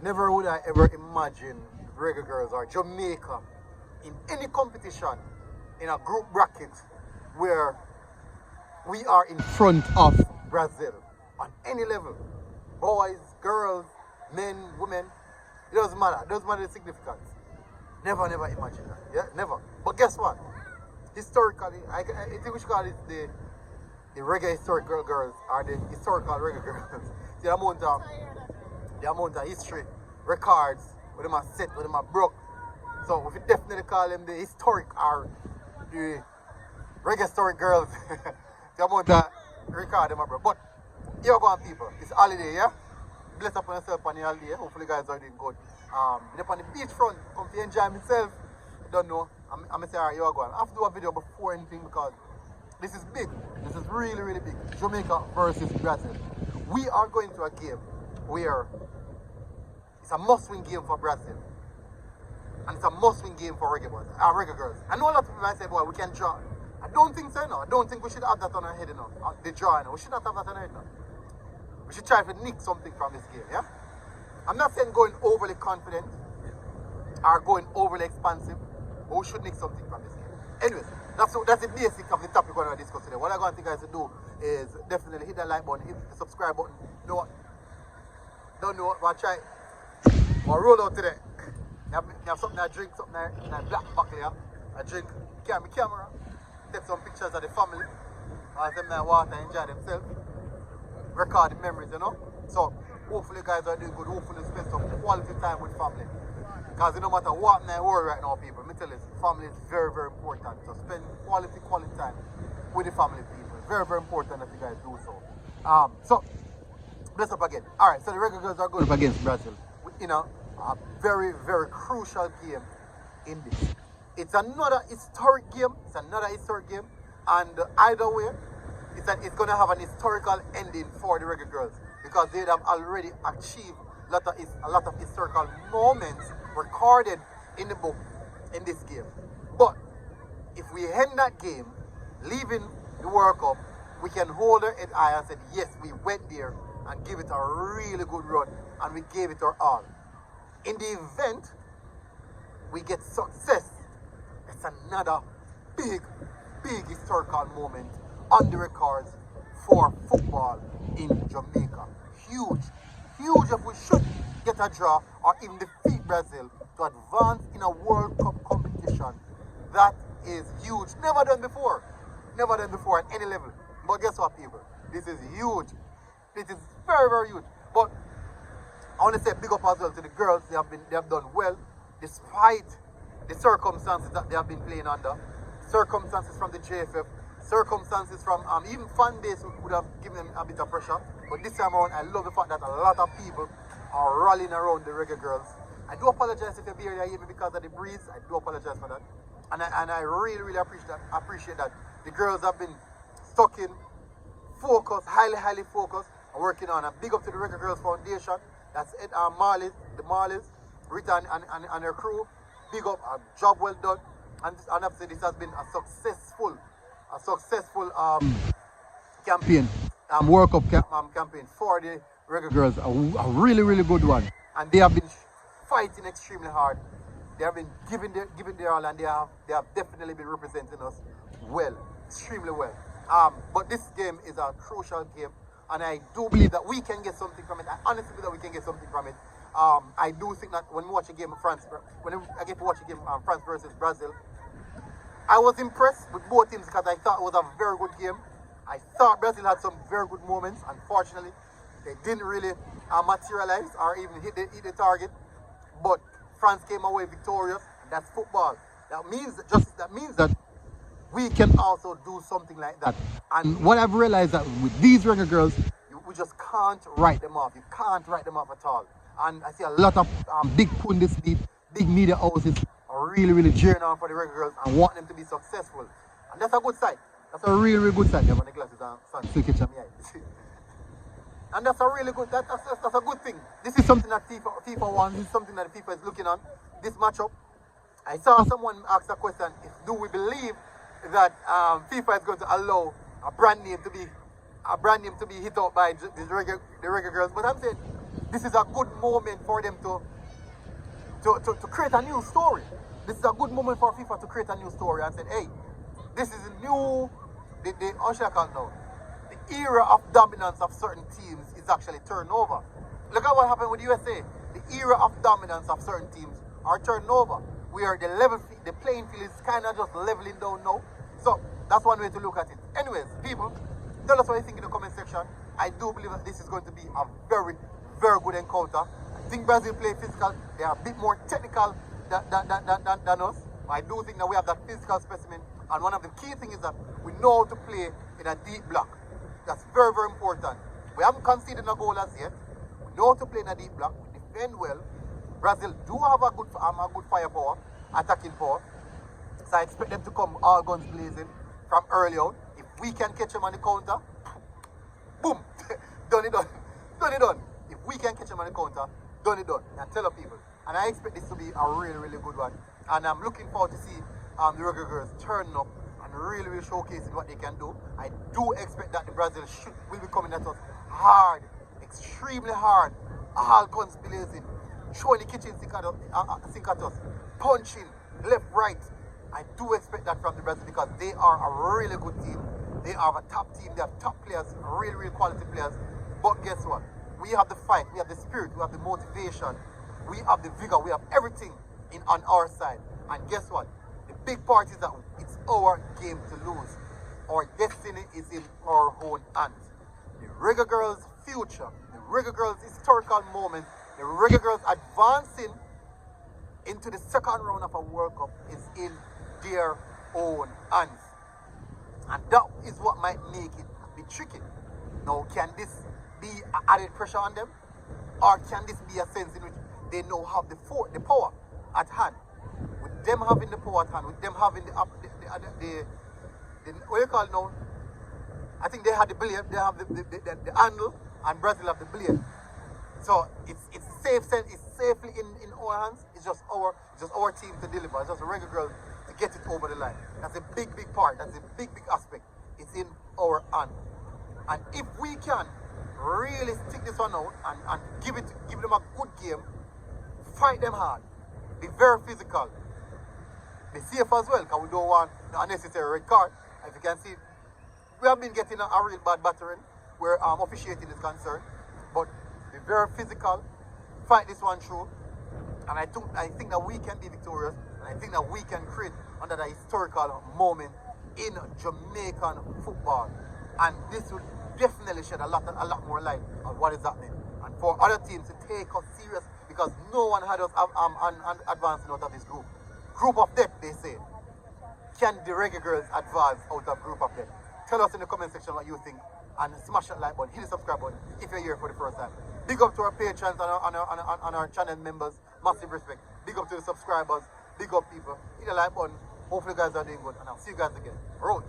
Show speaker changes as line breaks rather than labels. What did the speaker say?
Never would I ever imagine Reggae Girlz or Jamaica in any competition in a group bracket where we are in front of Brazil on any level. Boys, girls, men, women, it doesn't matter. It doesn't matter the significance. Never imagine that. Yeah, never. But guess what? Historically, I think we should call it the reggae historical girls or the historical reggae girls. The amount of history, records, what them are set, what them are broke. So we should definitely call them the historic or the reggae historic girls. The amount of record them are broke. But here go on people, it's holiday, yeah? Bless up on yourself on the holiday. Hopefully you guys are doing good. I'm on the beach front, come to enjoy myself. Don't know. I'm gonna say, alright, you are going. I have to do a video before anything because this is big. This is really big. Jamaica versus Brazil. We are going to a game where it's a must-win game for Brazil. And it's a must-win game for Reggae Girlz. I know a lot of people might say, boy, we can draw. I don't think so, no. I don't think we should have that on our head, enough. The draw, no. We should not have that on our head, no. We should try to nick something from this game, yeah? I'm not saying going overly confident or going overly expansive, but we should nick something from this game. Anyways, that's the basic of the topic we're going to discuss today. What I'm going to guys to do is definitely hit that like button, hit the subscribe button. You know what? Don't know what, but try. I'll roll out today. You have something I drink, something in a black buckle here. I drink, carry my camera, take some pictures of the family, ask them that water, enjoy themselves, record the memories, you know. So hopefully you guys are doing good. Hopefully you spend some quality time with family. Because no matter what in the world right now, people, let me tell you, family is very important. So spend quality time with the family people. Very important that you guys do so. So bless up again. Alright, so the Reggae Girlz are going up against Brazil. You know, a very crucial game in this. It's another historic game. And either way, it's going to have an historical ending for the Reggae Girlz because they have already achieved a lot of historical moments recorded in the book in this game. But if we end that game, leaving the World Cup, we can hold our head high and say, yes, we went there and give it a really good run and we gave it our all. In the event we get success, it's another big historical moment on the records for football in Jamaica. Huge if we should get a draw or even defeat Brazil to advance in a World Cup competition. That is huge. Never done before at any level. But guess what, people? This is huge. This is very huge. But I want to say big up as well to the girls. They have done well despite the circumstances that they have been playing under. Circumstances from the JFF, circumstances from even fan base would have given them a bit of pressure. But this time around, I love the fact that a lot of people are rallying around the Reggae Girlz. I do apologize if you're here because of the breeze. I do apologize for that. And I really appreciate that. The girls have been stuck in, focused, highly focused, and working on. And big up to the Reggae Girlz Foundation. That's it, the Marleys, Rita and her crew. Big up, a job well done. And obviously this has been a successful campaign, World Cup campaign for the Reggae Girlz. A really good one. And they have been fighting extremely hard. They have been giving their all, and they have definitely been representing us well, extremely well. But this game is a crucial game, and I do believe that we can get something from it. I honestly believe that we can get something from it. I do think that when we watch a game of France, France versus Brazil, I was impressed with both teams because I thought it was a very good game. I thought Brazil had some very good moments. Unfortunately, they didn't really materialize or even hit the target. But France came away victorious, and that's football. That means that we can also do something like that. And what I've realized that with these Reggae Girlz, we just can't write them off. You can't write them off at all. And I see a lot of big pundits, big media houses are really cheering on for the Reggae Girlz and want them to be successful. And that's a good sign. That's a really good sign. You have the glasses on, sun still catch me eye. And that's a really good, that's a good thing. This is something that FIFA wants. This is something that FIFA is looking on. This matchup. I saw someone ask a question: do we believe that FIFA is going to allow a brand name to be hit out by the Reggae Girlz? But I'm saying this is a good moment for them to create a new story. This is a good moment for FIFA to create a new story and say, hey, this is a new, how should I call it now? The era of dominance of certain teams is actually turned over. Look at what happened with USA. The era of dominance of certain teams are turned over. Where the playing field is kind of just leveling down now. So that's one way to look at it. Anyways, people, tell us what you think in the comment section. I do believe that this is going to be a very, very good encounter. I think Brazil play physical. They are a bit more technical than us. I do think that we have that physical specimen. And one of the key things is that we know how to play in a deep block. That's very, very important. We haven't conceded a goal as yet. We know how to play in a deep block. We defend well. Brazil do have a good firepower, attacking power. So I expect them to come all guns blazing from early out. If we can catch them on the counter, boom, done it done. Done it done. If we can catch them on the counter, done it done. And tell the people. And I expect this to be a really, really good one. And I'm looking forward to see the Reggae Girlz turning up and really, really showcasing what they can do. I do expect that the Brazil will be coming at us hard, extremely hard, all guns blazing, showing the kitchen sink at us, punching left, right. I do expect that from the Brazil because they are a really good team. They are a top team. They have top players, really, really quality players. But guess what? We have the fight, we have the spirit, we have the motivation, we have the vigor, we have everything on our side. And guess what? The big part is that it's our game to lose. Our destiny is in our own hands. The Reggae Girlz future, the Reggae Girlz historical moment, the Reggae Girlz advancing into the second round of a World Cup is in their own hands. And that is what might make it a bit tricky. Now, can this be added pressure on them? Or can this be a sense in which they now have the power at hand? With them having the power at hand, with them having the what do you call it now? I think they have the blade, they have the handle, and Brazil have the blade. So it's safe, it's safely in our hands. It's just our team to deliver. It's just the Reggae Girlz to get it over the line. That's a big part. That's a big aspect. It's in our hand. And if we can really stick this one out and give them a good game, fight them hard, be very physical, be safe as well, because we don't want the unnecessary red card. As you can see, we have been getting a real bad battering where officiating is concerned. But be very physical, fight this one through, and I think that we can be victorious, and I think that we can create another historical moment in Jamaican football. And this will definitely shed a lot more light on what is happening. And for other teams to take us serious, because no one had us advancing out of this group. Group of death, they say. Can the Reggae Girlz advance out of group of death? Tell us in the comment section what you think. And smash that like button, hit the subscribe button if you're here for the first time. Big up to our patrons and our channel members. Massive respect. Big up to the subscribers. Big up people. Hit the like button. Hopefully you guys are doing good. And I'll see you guys again. Road.